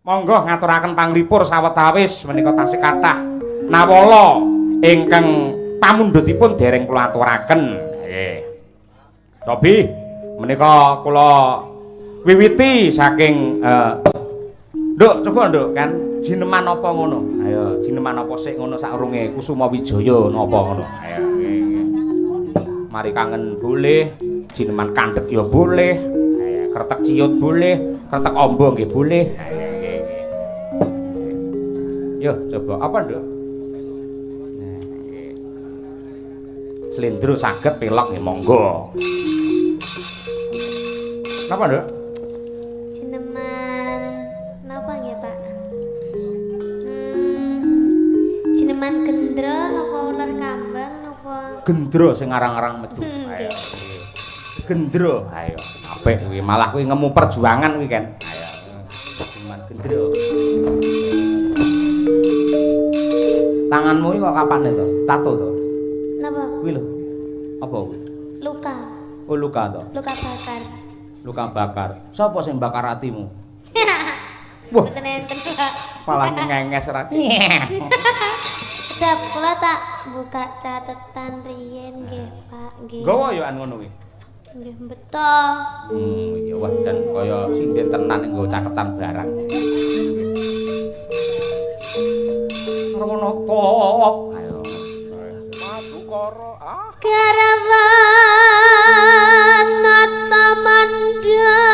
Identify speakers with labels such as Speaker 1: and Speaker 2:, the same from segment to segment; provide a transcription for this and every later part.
Speaker 1: Monggo ngaturaken panglipur sawetawis menika tasih kathah nawala ingkang pamundhutipun dereng kula aturaken. Nggih. Cobi menika kula wiwiti saking Nduk, coba Nduk kan jineman apa ngono? Ayo, jineman apa sik ngono saurunge Kusuma Wijaya napa ngono? Ayo nggih. Mari kangen boleh, jineman kandhek ya boleh. Ayo, kretek ciyut boleh, kretek amba nggih boleh. Ayo nggih. Yo, coba apa Nduk? Nah, nggih. Slendro saged pelok nggih monggo. Napa Nduk? Gendro sing arang-arang metu. Ayo. Gendro, ayo. Apik kuwi malah kuwi ngemu perjuangan kuwi kan. Ayo. Cuman gendro. Tanganmu iki kok kapane to? Tato to?
Speaker 2: Napa?
Speaker 1: Kuwi lho. Apa kuwi?
Speaker 2: Luka.
Speaker 1: Oh, luka to.
Speaker 2: Luka bakar.
Speaker 1: Luka bakar. Sapa sing bakar atimu? Wah,
Speaker 2: mboten enten, Pak.
Speaker 1: Malah ngenges ra.
Speaker 2: Sedap kula tak buka catetan riyen nggih, Pak, nggih.
Speaker 1: Nggawa ya an ngono kuwi.
Speaker 2: Nggih, beto.
Speaker 1: Ya wah dan kaya sinden tenan nggo catetan barang. Ngono kok. Ayo.
Speaker 3: Madukara ah.
Speaker 2: Karawan natamanda.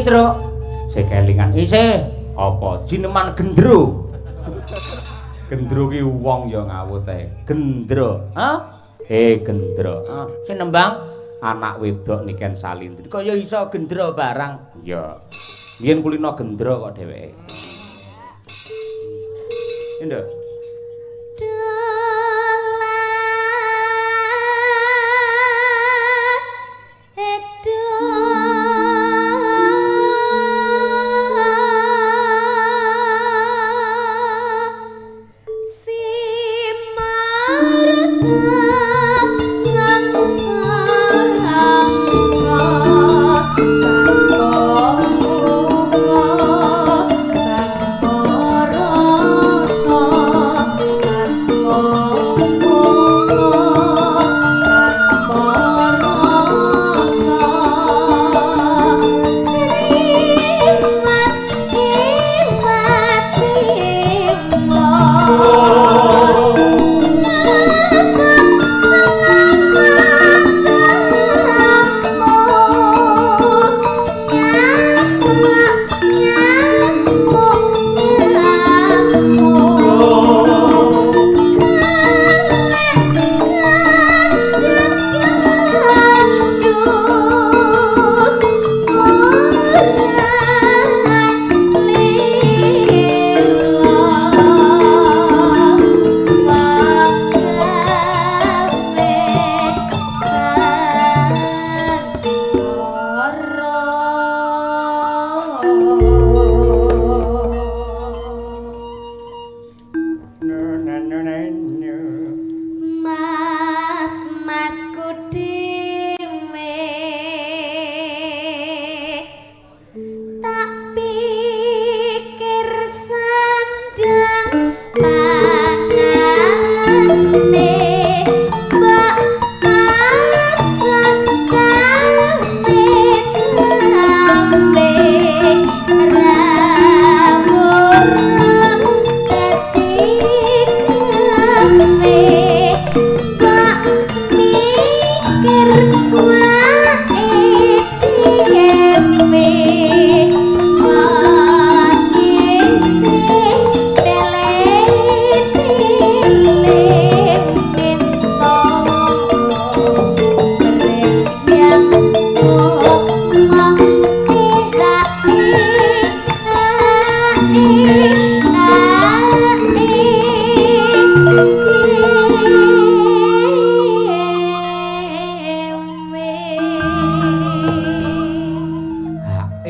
Speaker 1: Truk sing kelingan isih apa jineman gendro. Gendro ki wong ya ngawut ae. Gendro, ha? Gendro. Sing nembang anak wedok niken salindri. Kaya iso gendro barang. Ya. Biyen kulino gendro kok dheweke. Nduk.
Speaker 2: Oh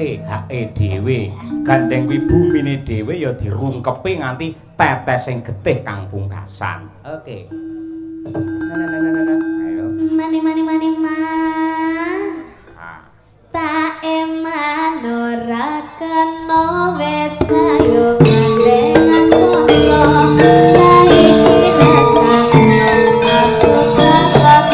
Speaker 1: ngrungkepke hake dhewe. Gandeng kuwi bumine dhewe ya dirungkepi nganti tetes sing getih kang pungkasan. Oke. Ayo.
Speaker 2: Mani
Speaker 1: Ah.
Speaker 2: tak eman ora kena wis ayo gandengan kula saiki rasane aku kakak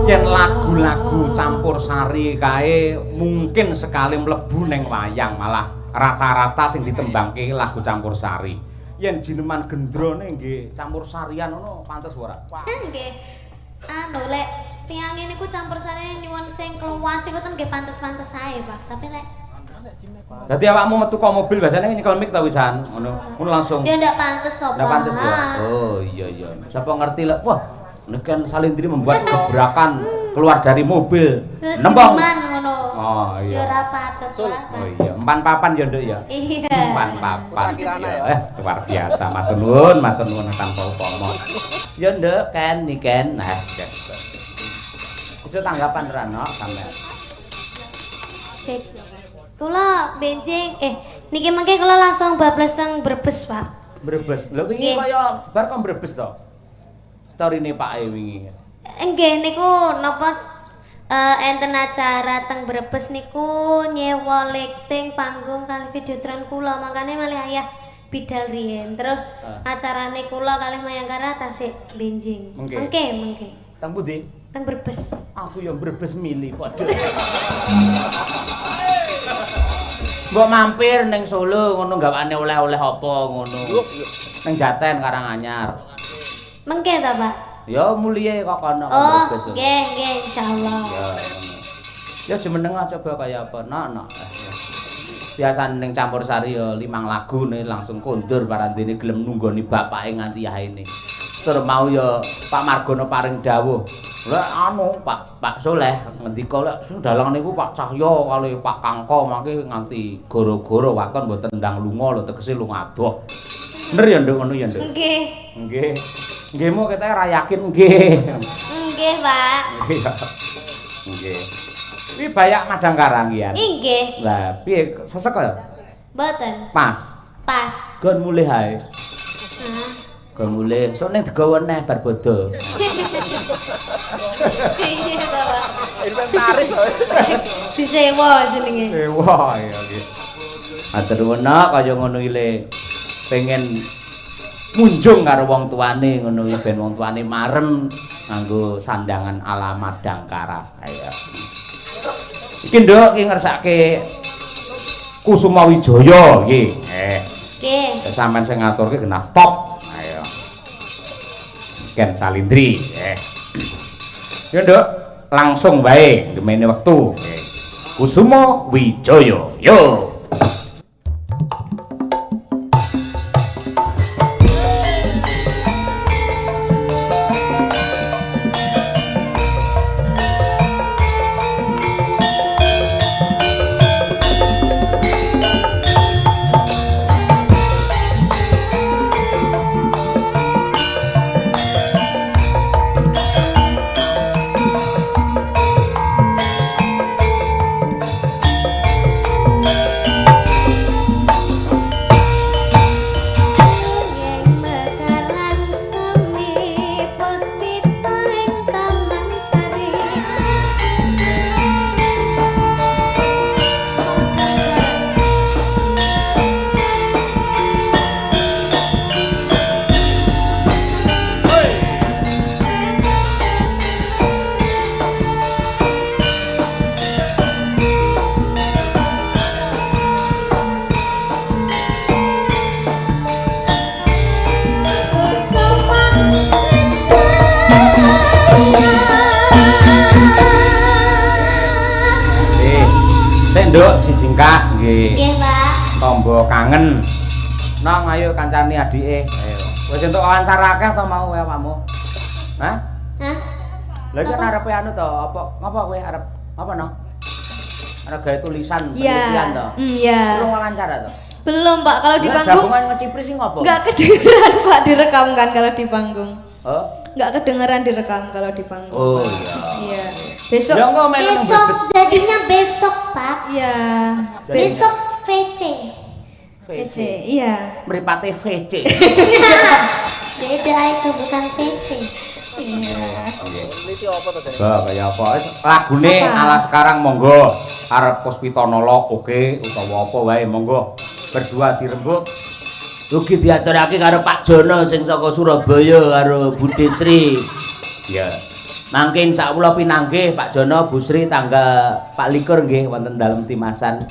Speaker 1: yen lagu-lagu campursari kae mungkin sekali mlebu ning wayang malah rata-rata sing ditembangke lagu campursari. Yen jineman gendrone nggih campursarian ngono pantes ora?
Speaker 2: nggih. Anu lek tiange niku campursari nyuwun sing keluas iku ten nggih pantes-pantes ae, Pak. Tapi lek
Speaker 1: Dadi awakmu metu ka mobil biasane nyekel mic ta wisan ngono. Ngono langsung.
Speaker 2: ya ndak pantes to, Pak.
Speaker 1: Ndak pantes ya. Oh iya. Siapa ngerti lek wah Neken Salindri membuat gebrakan keluar dari mobil. Nembang.
Speaker 2: ngono.
Speaker 1: Oh iya.
Speaker 2: Ya ora patut, Pak.
Speaker 1: Oh iya, empan papan ya, Nduk ya.
Speaker 2: Iya.
Speaker 1: Empan papan. Luar biasa, matur nuwun tanpa upama. Ya, Nduk, Ken. Nah, itu tanggapan Rano sampean.
Speaker 2: Sik. Kula benjing niki mengke kula langsung bablas teng Brebes, Pak.
Speaker 1: Brebes. Lho wingi kaya bar kok Brebes to? Storine Pak E wingi.
Speaker 2: Nggih niku napa enten acara teng Brebes niku nyewa lighting panggung kali videotron kula makane malih ayah bidal riyen terus acarane kula kalih Mayangkara tasik benjing. Mengke.
Speaker 1: Teng pundi?
Speaker 2: Teng Brebes.
Speaker 1: Aku ya Brebes milih padha. Mbok mampir ning Solo ngono gawane oleh-oleh apa ngono. Ning Jaten Karanganyar.
Speaker 2: Mengke ta, Pak?
Speaker 1: Ya mulihe kok kono Brebes.
Speaker 2: Nggih, insyaallah.
Speaker 1: Ya jemeneng coba kaya apa? Nok. Biasane ning campursari ya 5 lagu nih langsung kondur parantene gelem nunggoni bapake nganti yaene. Tur mau ya Pak Margono paring dawuh. Lah anu Pak Soleh ngendika lek dalang niku Pak Cahyo kali Pak Kangko mangke nganti goro-goro waton mboten ndang lunga lho tegese lunga adoh. Bener ya Nduk ngono ya Nduk? Nggih. Nggihmu ketoke ra yakin nggih.
Speaker 2: Nggih, Pak.
Speaker 1: Nggih. Kuwi Bayak Madangkarang ya.
Speaker 2: Nggih.
Speaker 1: Lah piye sesek ya?
Speaker 2: Mboten.
Speaker 1: Pas. Gon mulih ae. Gon mulih. Sok ning digawa neh bar bodo.
Speaker 2: Iya ta, Pak.
Speaker 3: Inventaris lho.
Speaker 2: Disewa jenenge.
Speaker 1: Wah, iya nggih. Matur nuwun kaya ngono iki le. Pengen munjung karo wong tuane ngono ya ben wong tuane marem nganggo sandangan ala Madangkara. Ayo. Iki Nduk iki ngersake Kusuma Wijaya iki.
Speaker 2: Nggih.
Speaker 1: Sampeyan sing ngaturke genah top. Ayo. Ken Salindri. Ya Nduk, langsung bae demene wektu. Kusuma Wijaya. Yo. Nduk si jingkas nggih.
Speaker 2: Nggih, Pak.
Speaker 1: Tombo kangen. Nong ayo kancani adike. Ayo. Wis entuk wawancara akeh to mau awakmu? Hah?
Speaker 2: Hah?
Speaker 1: Lha iki arepe anu to, apa ngapa kowe arep apa nong? Ada gaya tulisan
Speaker 4: Iya.
Speaker 1: penelitian toh.
Speaker 4: Iya.
Speaker 1: Belum wawancara toh.
Speaker 4: Belum, Pak. Kalau di
Speaker 1: Lah,
Speaker 4: panggung
Speaker 1: jagongan ngecipris sih ngopo?
Speaker 4: nggak kedengeran, Pak, direkam kan kalau di panggung.
Speaker 1: Oh.
Speaker 4: Nggak kedengeran direkam kalau di panggung.
Speaker 1: Oh
Speaker 4: Pak.
Speaker 1: iya.
Speaker 4: Iya. Besok.
Speaker 1: Ya enggak melu nang
Speaker 2: Besok
Speaker 1: bebet.
Speaker 2: jadinya besok, Pak.
Speaker 4: Iya.
Speaker 2: Besok VC.
Speaker 4: PC. Iya.
Speaker 1: Mripate VC.
Speaker 2: Beda itu bukan VC.
Speaker 3: Neliti apa to jane?
Speaker 1: Bah, kaya apa? Lagune
Speaker 4: Apa?
Speaker 1: ala sekarang monggo arep Puspitanala oke utawa apa wae monggo berdua dirembuk.
Speaker 5: Ugi diaturake karo Pak Jono sing saka Surabaya karo Bu Desri.
Speaker 1: Ya.
Speaker 5: Mangke insyaallah pinanggih Pak Jono Bu Sri tanggal 24 nggih wonten dalem timasan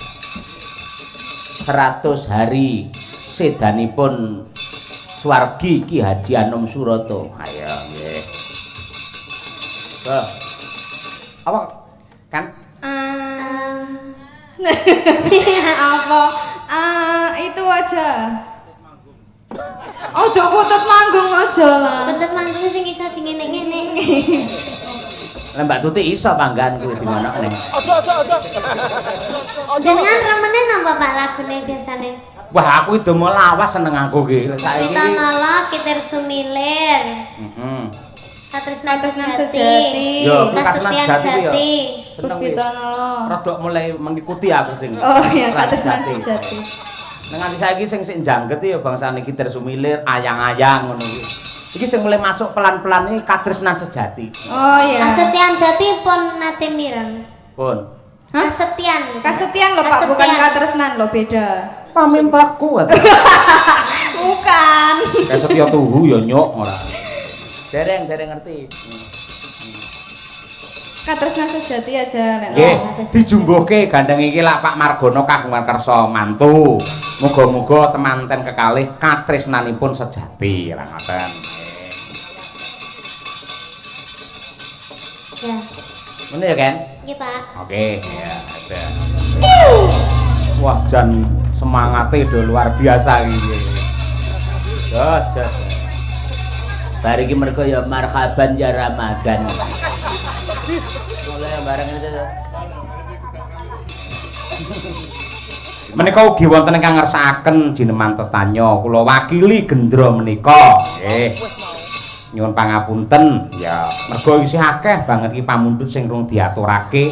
Speaker 5: 100 hari sedanipun Swargi Ki Haji Anom Surata.
Speaker 1: Ayo nggih. Bah. Apa kan
Speaker 4: Apa? Itu aja. Oh, dok kutut manggung aja lah.
Speaker 2: Bentuk manggung sing iso dingene-ngene.
Speaker 5: Lah Mbak Tuti iso panggan kuwi di mana ning.
Speaker 2: Dengan remene napa Pak lagune biasane?
Speaker 1: wah aku itu mau lawas seneng aku ki. Saiki.
Speaker 2: Pitanala Kiter Sumilir.
Speaker 1: Heeh.
Speaker 2: Katresnan
Speaker 4: Katresnan
Speaker 2: Sejati.
Speaker 4: Sejati.
Speaker 1: Yo, kuwi
Speaker 2: Kasetian
Speaker 1: Katresnan Sejati ya.
Speaker 2: Jati.
Speaker 4: Puspitanala.
Speaker 1: Rada mulai mengikuti aku sing.
Speaker 4: Oh iya,
Speaker 1: Katresnan
Speaker 4: Katresnan Sejati.
Speaker 1: Nang nganti saiki sing jangget ya bangsane Kiter Sumilir, ayang-ayang ngono kuwi. Iki sing mulai masuk pelan-pelan iki Katresnan Sejati.
Speaker 4: Oh iya.
Speaker 2: Kasetian Jati pun nate mireng.
Speaker 1: Pun.
Speaker 4: Hah?
Speaker 2: Kasetian.
Speaker 4: Kasetian loh Pak, bukan Katresnan loh, beda.
Speaker 1: Pamintaku.
Speaker 4: Bukan.
Speaker 1: Kayak Setia Tuhu ya nyok ora.
Speaker 5: Dereng ngerti.
Speaker 4: Katresnan Sejati aja nek.
Speaker 1: Nggih, dijumbuhke gandeng iki lak Pak Margono kagungan kersa mantu. Muga-muga temanten kekalih katresnanipun sejati lah ngoten.
Speaker 2: Ya.
Speaker 1: Ngono ya, Ken?
Speaker 2: Nggih, Pak.
Speaker 1: Oke, ya ada. Wah, jan semangatnya udah luar biasa iki. Jos.
Speaker 5: Bar iki mergo ya marhaban ya Ramadan. Mulai bareng itu.
Speaker 1: Menika ugi wonten ingkang ngersakaken jineman tetanya kula wakili gendra menika. Nggih. Nyuwun pangapunten. Ya, mergo isih akeh banget iki pamundhut sing rung diaturake.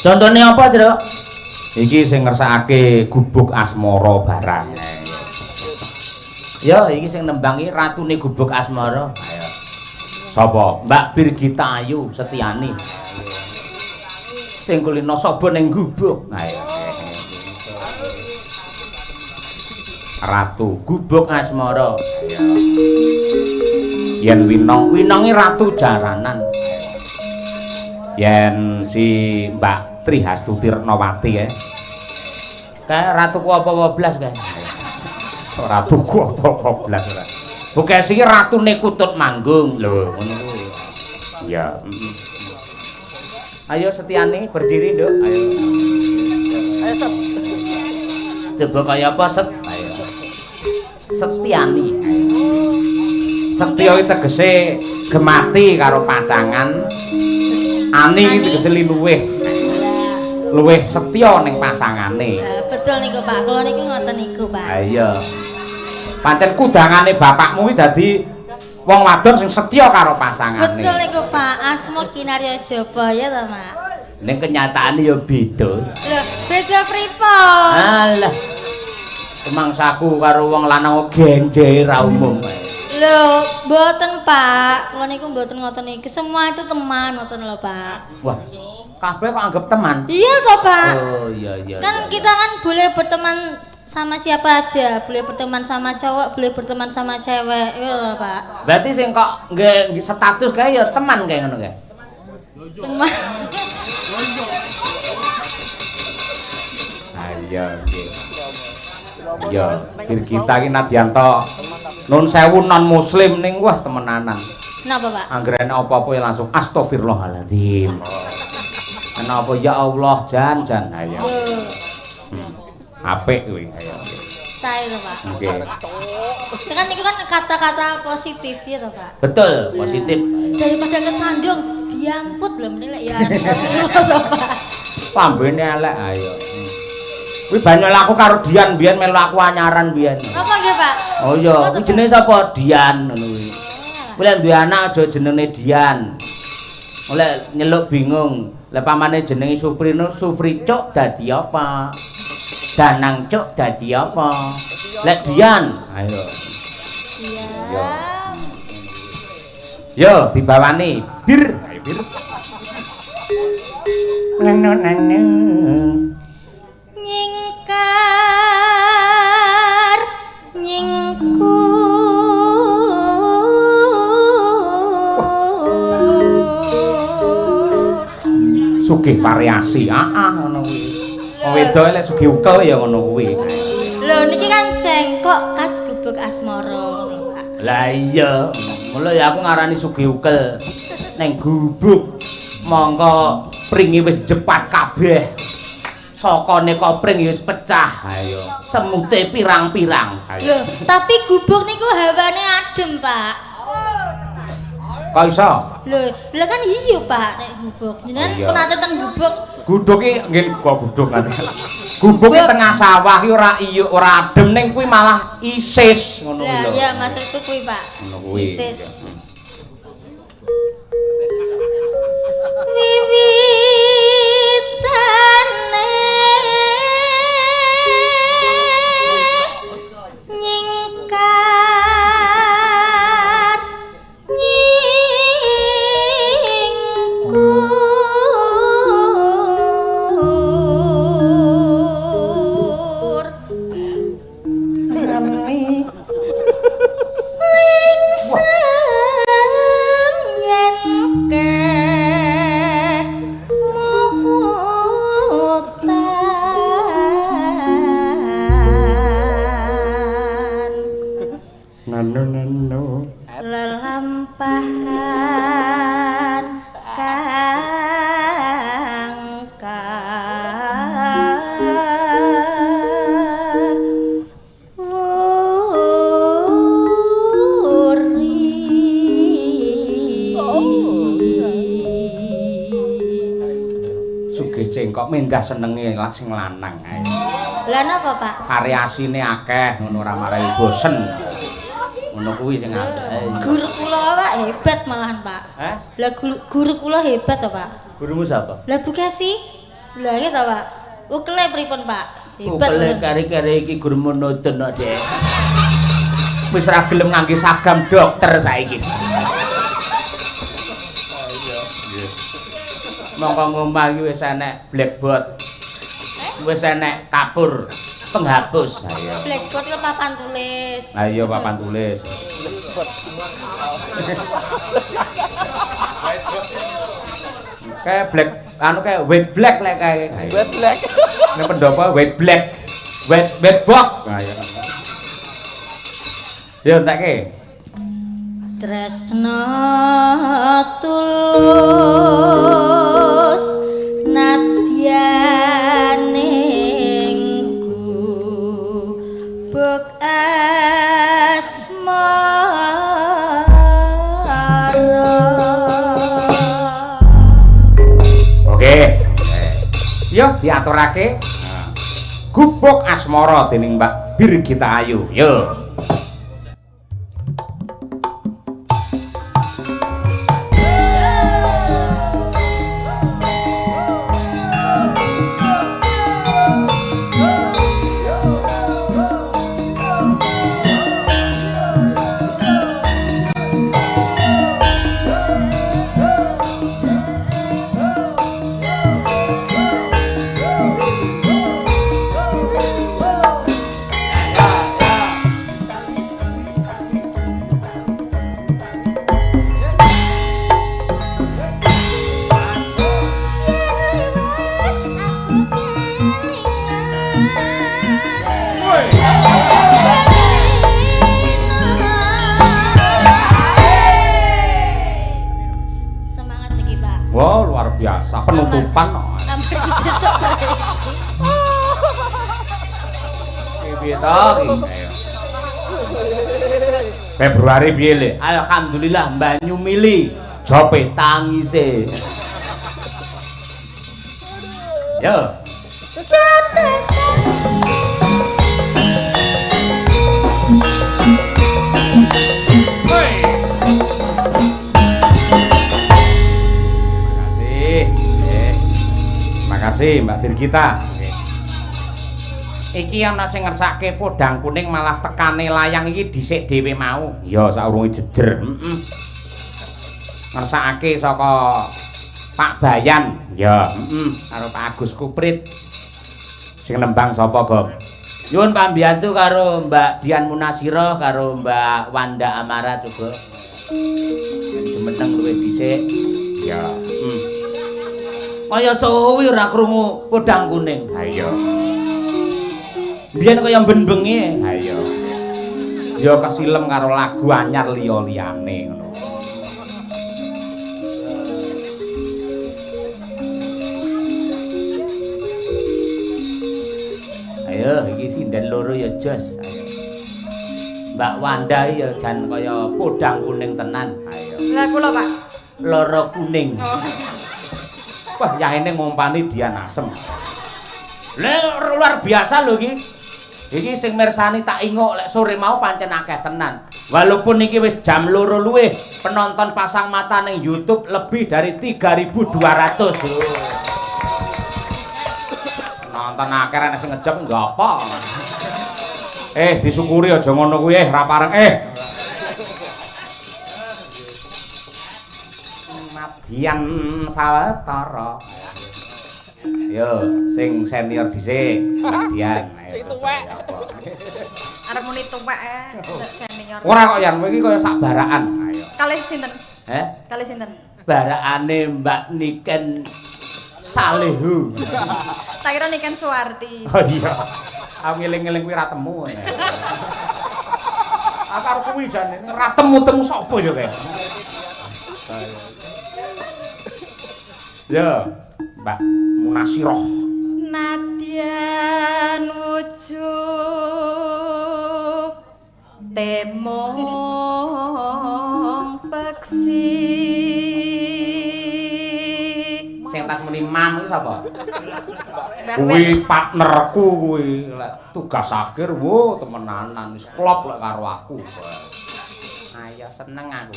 Speaker 5: Contohnya apa, Tru?
Speaker 1: Iki sing ngersakake gubuk asmara barang.
Speaker 5: Ya, iki sing nembangi ratune gubuk asmara.
Speaker 1: Ayo. Sapa?
Speaker 5: Mbak Birgita Ayu Setiani. Sing kulino sapa ning gubuk.
Speaker 1: Ayo. Ratu
Speaker 5: Gubuk asmara.
Speaker 1: yen winongi ratu jaranan. Yen si Mbak Trihastuti Retnawati ya.
Speaker 5: Kayak ratuku apa blas kae.
Speaker 1: Ratuku apa blas ora.
Speaker 5: Bukan sih ratune Kutut Manggung.
Speaker 1: Lho, ngono kuwi. Ya,
Speaker 5: Ayo Setiani berdiri, Nduk. Ayo.
Speaker 3: Ayo Set.
Speaker 5: Coba kaya apa, Set? Ayo. Setiani.
Speaker 1: Setya iki tegese gemati karo pacangan. Ani iki tegese luweh setya ning pasangane.
Speaker 6: Betul niku Pak, kula niku ngoten niku Pak.
Speaker 1: Ayo. Pancen kudangane bapakmu iki dadi wong wadon sing setya karo pasangane.
Speaker 6: Betul niku Pak, asma Kinarya Jabaya ta Pak.
Speaker 5: Ning kenyataane ya beda.
Speaker 6: Lho, beda pripun?
Speaker 5: Alah. Semangsaku karo wong lanang genjer ra umum.
Speaker 6: Lho, mboten Pak. Kula niku mboten ngoten iki. Semua itu teman ngoten lho Pak.
Speaker 5: Wah, kabeh kok anggap teman.
Speaker 6: Iya toh Pak.
Speaker 5: Oh iya.
Speaker 6: Kan kita kan boleh berteman sama siapa aja, boleh berteman sama cowok, boleh berteman sama cewek, iya loh Pak.
Speaker 5: Berarti sing kok nggih status kae ya teman kae ngono kae.
Speaker 6: Teman.
Speaker 1: Ayo nggih. Iya, kita iki Nadianto nun sewu non muslim ning wah temenanan.
Speaker 6: Napa Pak?
Speaker 1: Anggerane apa-apa ya langsung astagfirullahaladzim. Kenapa ya Allah jan. Ayo. Apik kuwi ayo.
Speaker 6: Saya loh Pak.
Speaker 1: Nggih.
Speaker 6: Itu kan itu kan kata-kata positif ya toh Pak.
Speaker 5: Betul, positif.
Speaker 6: Daripada kesandung, diamput loh mending lek ya. Astagfirullah, Pak.
Speaker 5: Lambene elek ayo. Kuwi banyak aku karo Dian biyen melu aku anyaran biyen.
Speaker 6: Apa nggih, Pak?
Speaker 5: Oh iya, kuwi jenenge sapa? Dian ngono kuwi. Kuwi lek duwe anak aja jenenge Dian. Oleh nyeluk bingung. Lah pamane jenenge Suprino, Supricuk dadi apa? Danang Cuk dadi apa? Lek Dian, ayo.
Speaker 6: Iya.
Speaker 5: Yo dibawani bir, ayo bir. Nanu nanu.
Speaker 6: Nyingkar nyingkur.
Speaker 5: Sugih variasi, ngono kuwi. Wong wedok lek sugih ukel ya ngono kuwi.
Speaker 6: Lho niki kan cengkok khas gubuk asmara, Pak.
Speaker 5: Lah iya, mula ya aku ngarani sugih ukel. Neng gubuk mongko pringe wis jepat kabeh. Sokone kopring ya wis pecah. Ayo, semute pirang-pirang.
Speaker 6: Lho, tapi gubuk niku hawane adem, Pak.
Speaker 5: Kok iso?
Speaker 6: Lho kan iya, Pak, nek gubuk. Jenengan
Speaker 5: Iya.
Speaker 6: penate teng gubuk.
Speaker 5: Guduk iki nggih kok guduk kan. Gubuk iki tengah sawah iki ora iya ora adem ning kuwi malah isis ngono kuwi
Speaker 6: Lah
Speaker 5: lho.
Speaker 6: iya maksudku kuwi, Pak.
Speaker 5: Ngono kuwi.
Speaker 6: Isis. Wiwitane nyingkar nyingkur yen keh mutan
Speaker 5: Nanu.
Speaker 6: lelampahan
Speaker 5: Sugih cengkok mendah senenge sing lanang ae.
Speaker 6: Lah napa, Pak?
Speaker 5: Variasine akeh ngono ora marai bosen. Ngono kuwi sing akeh.
Speaker 6: Guru kula Pak hebat malahan, Pak.
Speaker 5: Hah?
Speaker 6: Lah guru kula hebat to, Pak.
Speaker 5: Gurumu sapa?
Speaker 6: Lah Bu Kesi. Lah nggih to, Pak. Ukele pripun, Pak? Hebat.
Speaker 5: Ukele
Speaker 6: bener.
Speaker 5: kare-kare iki gurumu nonton kok, Dek. Wis ra gelem ngangge sagam dokter saiki. Mongko ngomah iki wis enek blackboard. Wis enek kapur penghapus. Ayo.
Speaker 6: Blackboard itu papan tulis.
Speaker 5: Ayo papan tulis. Kayak black kayak white black lek kayak.
Speaker 3: White black.
Speaker 5: Nek pendopo white black. White box. Ayo. Yo entekke.
Speaker 6: Tresno tulus nadyaning gubuk asmara.
Speaker 5: Oke. Yo diaturake. Gubuk asmara dening Mbak Birgita Ayu. Yo.
Speaker 6: Semangat niki, Pak.
Speaker 5: Wow, luar biasa penutupan.
Speaker 6: Ampun besok.
Speaker 5: Piye to iki? Februari piye le? Alhamdulillah banyu mili. Jope tangise. Yo.
Speaker 1: Makasih Mbak Dirgita. Iki ana sing ngersake podang kuning malah tekane layang iki dhisik dhewe mau. Ya saurunge jejer. Ngersakake saka Pak Bayan. Ya, karo Pak Agus Kuprit. Sing nembang sapa, Gom?
Speaker 5: Nyuwun pambiyantu karo Mbak Dian Munasirah karo Mbak Wanda Amara juga. Jumeneng luwih dhisik.
Speaker 1: Ya,
Speaker 5: Kaya suwi ora krungu podang kuning.
Speaker 1: ha iya.
Speaker 5: Biyen kaya ben-bengi.
Speaker 1: Ha iya. Ya kesilem karo lagu anyar liya-liyane ngono.
Speaker 5: Ayo iki sinden loro ya jos. Ayo. Mbak Wanda ya jan kaya podang kuning tenan. Ayo.
Speaker 4: Lah kula, Pak.
Speaker 5: Loro kuning.
Speaker 1: Wah, yaene ngompani Dian Asem.
Speaker 5: Luar biasa lho iki. Iki sing mirsani tak ingok lek sore mau pancen akeh tenan. Walaupun iki wis jam 2 luwih, penonton pasang mata ning YouTube lebih dari 3.200.
Speaker 1: Nonton akeh rene sing ngejep enggak apa. Disyukuri aja ngono kuwi ra pareng Dian Sawetara. Yo, sing senior dhisik, Dian.
Speaker 3: Sing tuwek.
Speaker 4: Arep muni tuwek senior.
Speaker 1: Ora kok Yan, kowe iki kaya sak baraan. Ayo.
Speaker 4: Kalih sinten? Kalih sinten?
Speaker 5: Barakane Mbak Niken Salehu.
Speaker 4: Tak kira Niken Suwarti.
Speaker 1: Oh iya. Aku ngeling-eling kuwi ra temu. Aku arep kuwi jane ra temu-temu sapa ya kae. Ya, Mbak Munasirah.
Speaker 4: Nadyan wujud temong peksi.
Speaker 1: Sing tas muni mam iki sapa? Kuwi partnerku kuwi. Lek tugas akhir wo temenanan wis klop lek karo aku. Ayo seneng aku.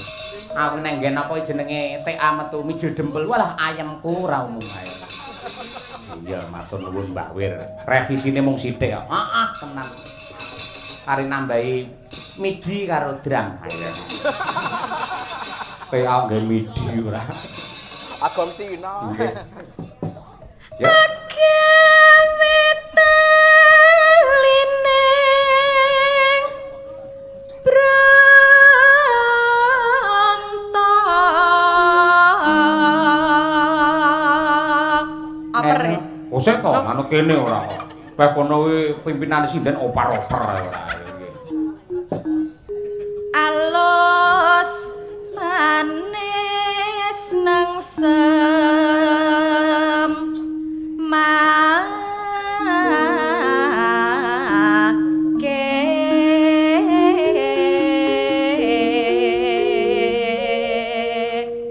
Speaker 1: Aku neng nggen apa jenenge TA metu mijil dempel walah ayemku ora umum ae. Iya matur nuwun Mbak Wir. Revisine mung sithik kok. Heeh tenan. Ari nambahi midi karo drum. Ayo. TA nggen midi ora.
Speaker 3: Agam Cina.
Speaker 1: Ya. Osek to, manut kene ora kok. Peh kono kuwi pimpinane sinden opar-opar ora.
Speaker 4: Alus manis nang sem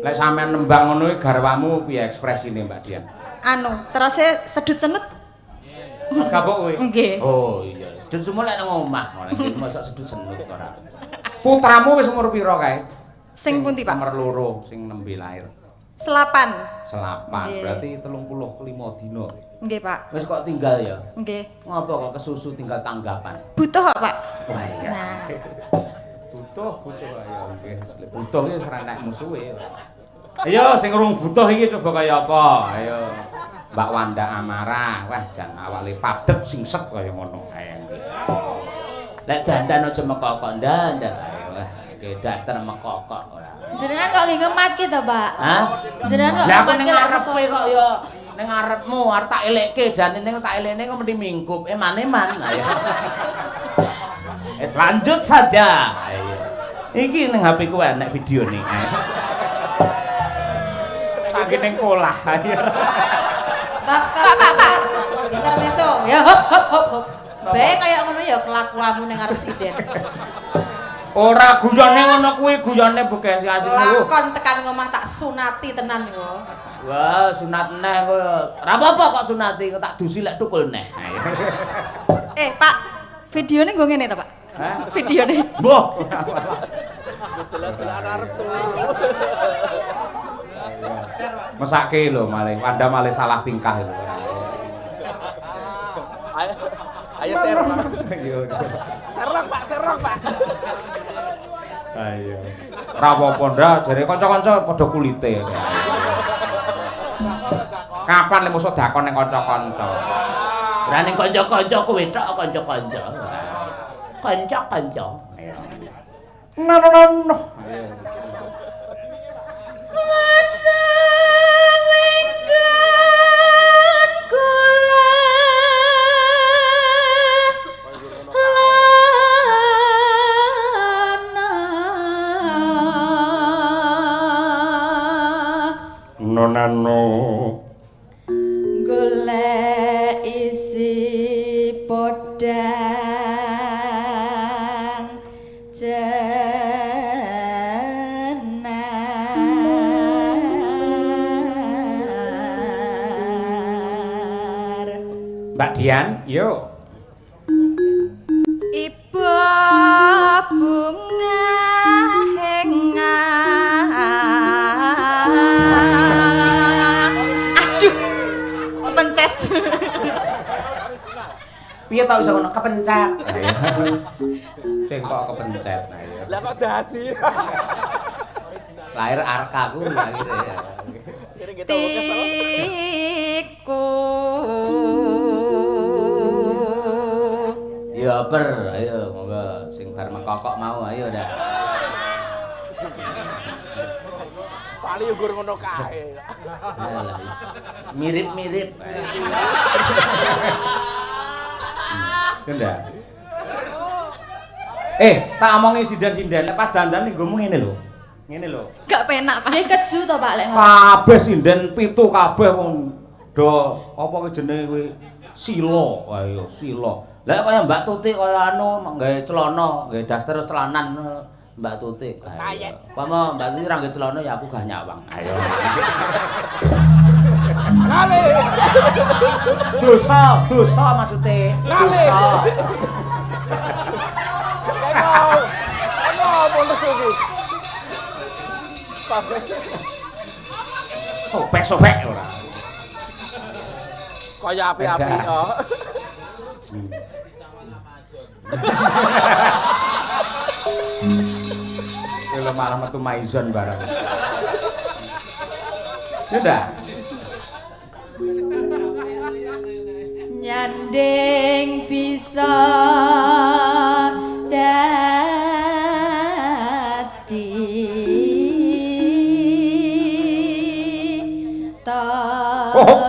Speaker 1: Lek sampean nembang ngono iki garwamu piye ekspresine Mbak Dian?
Speaker 4: Terusé sedut senut.
Speaker 1: Kapok kowe?
Speaker 4: Nggih.
Speaker 5: Oh iya, sedut semua lek nang omah, ora iki mosok sedut senut ora.
Speaker 1: Putramu wis umur pira kae?
Speaker 4: Sing pundi, Pak?
Speaker 1: Nomor 2 sing nembe lahir.
Speaker 4: Selapan.
Speaker 1: Selapan, berarti 35 dina.
Speaker 4: Nggih, Pak.
Speaker 5: Wis kok tinggal ya?
Speaker 4: Nggih.
Speaker 5: Ngopo kok kesusu tinggal tanggapan?
Speaker 4: Butuh kok, Pak?
Speaker 5: Wah iya.
Speaker 4: Nah,
Speaker 1: Butuh ya nggih. Butuh iki ora enek musuhe. Ayo sing urung butuh iki coba kaya apa? Ayo. Mbak Wanda Amara. Wah, jan awake padet singset kaya ngono kae.
Speaker 5: Lek dandan aja mekokok ndandan. Ayo lah, iki daster mekokok ora.
Speaker 6: Jenengan kok nggih ngemat ki to, Pak?
Speaker 5: Hah?
Speaker 6: Jenengan kok
Speaker 5: Lah aku
Speaker 6: ngemat
Speaker 5: ning
Speaker 6: ki lek
Speaker 5: ngarepe kok ya ning ngarepmu arep tak elekke jane ning tak elene kok mesti mingkup. Maneman. Ayo. Wis lanjut saja. Ayo. Iki ning HP ku enek video nih.
Speaker 1: Tak ning kolah. Ayo.
Speaker 4: stop. Intermezzo. Ya hop. Bae kaya ngono ya kelakuanmu ning arep sinden.
Speaker 5: Ora guyone ngono kuwi, guyone Bekasi asine lho.
Speaker 4: Lakon tekan ngomah tak sunati tenan yo.
Speaker 5: Wah, sunat neh kowe. Ora apa-apa kok sunati, tak dusi lek tukul neh.
Speaker 4: Pak, videone nggo ngene to, Pak?
Speaker 5: Hah?
Speaker 4: Videone.
Speaker 5: Mbah.
Speaker 3: Delok-delok arep turu.
Speaker 1: Mesake lho malih, Wanda malih salah tingkah itu.
Speaker 3: Ayo serok.
Speaker 1: Iya.
Speaker 3: Serok, Pak, serok, Pak.
Speaker 1: Ayo. Ora apa-apa ndak, jare kanca-kanca padha kulite. Kapan lek mosok dakon ning kanca-kanca?
Speaker 5: Ora ning kanca-kanca kowe tok kanca-kanca. Kanca-kanca.
Speaker 1: No. Nonano
Speaker 4: Golek isi podang jenar.
Speaker 1: Mbak Dian, yuk.
Speaker 4: Ibu bunga aduh pencet
Speaker 5: Piye tau iso ngono kepencet.
Speaker 1: Sing kok kepencet. Nah, iya.
Speaker 3: Lah kok dadi.
Speaker 1: Lahir arkaku lahir ya.
Speaker 3: Sering kita kesel.
Speaker 4: tiku
Speaker 5: Ya ber, ayo monggo sing bar mengkokok mau ayo dah.
Speaker 3: Pali yo gur ngono kae.
Speaker 5: Yalah, mirip-mirip.
Speaker 1: Ndak. Tak omongi sinden-sinden pas dandan ning nggomu ngene lho. Ngene lho.
Speaker 4: gak penak Pak.
Speaker 6: Dia keju to Pak lek ngono.
Speaker 1: Kabeh sinden pitu kabeh wong do apa ki jenenge kuwi sila. Ayo sila. Lah kaya Mbak Tuti kaya anu nggawe celana, nggawe daster celanan Mbak Tuti.
Speaker 3: Kayet.
Speaker 1: Pama Mbak Tuti ra nggawe celana ya aku gak nyawang. Ayo.
Speaker 3: Kali.
Speaker 1: Dosa maksudnya.
Speaker 3: Kali.
Speaker 1: Dosa.
Speaker 3: Ono bonus iki.
Speaker 1: Sobek-sobek ora.
Speaker 3: Kaya api-api kok.
Speaker 1: Kalau malah metu maizon barang. Sudah.
Speaker 4: Nyanding bisa dadi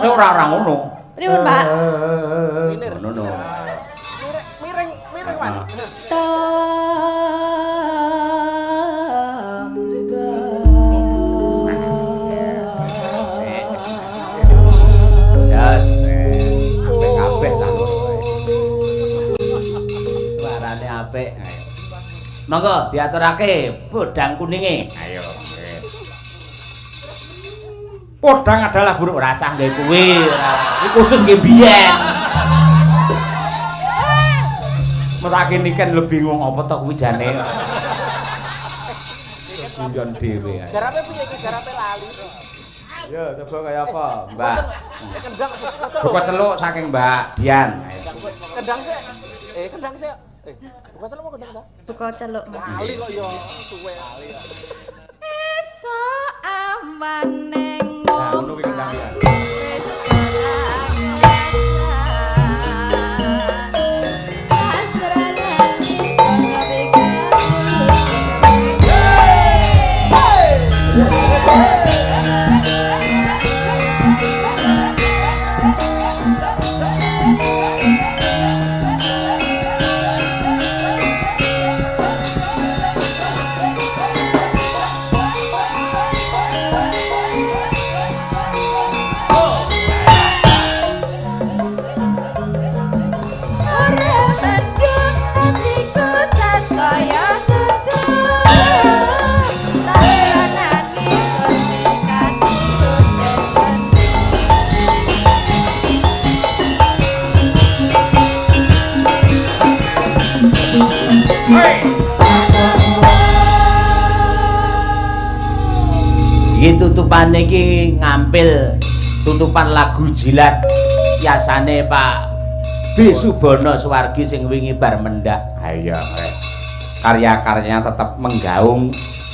Speaker 1: Ora ngono.
Speaker 4: Pripun Pak?
Speaker 1: Ngono.
Speaker 3: Miring, Pak.
Speaker 1: Jas. Kabeh ta. Suarane apik. Ayo. Monggo diaturake podang kuninge. Ayo. Podang adalah buruk racah nggih kuwi. Iki khusus nggih biyen. Mesake niken lho bingung apa to kuwi jane. Guyon dhewe.
Speaker 3: Garape piye iki? Garape lali.
Speaker 1: Ya, coba kaya apa, Mbak?
Speaker 3: Kendang
Speaker 1: Buka celuk saking Mbak Dian. Ayo.
Speaker 3: Kendang sih. Kendang sih. Buka celuk mau kendang ta?
Speaker 4: Buka celuk Mas.
Speaker 3: Lali kok yo suwe lali.
Speaker 4: Esok awan ning
Speaker 1: Nah, ngono kuwi kendang Dian.
Speaker 5: Iki tutupane iki ngampil tutupan lagu jilat yasane Pak B Subono Suwargi sing wingi bar mendak.
Speaker 1: Ayo karya-karyanya tetap menggaung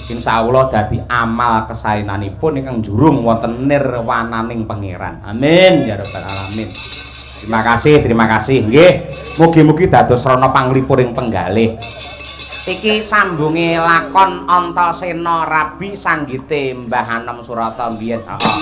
Speaker 1: insyaallah dadi amal kesaenanipun ingkang jurung wonten nirwananing pangeran.
Speaker 5: Amin ya rabbal alamin.
Speaker 1: Terima kasih nggih. Mugi-mugi dados srana panglipuring penggalih. Iki sambunge lakon Antasena Rabi sanggite Mbah Anom Surata mbiyen. Heeh.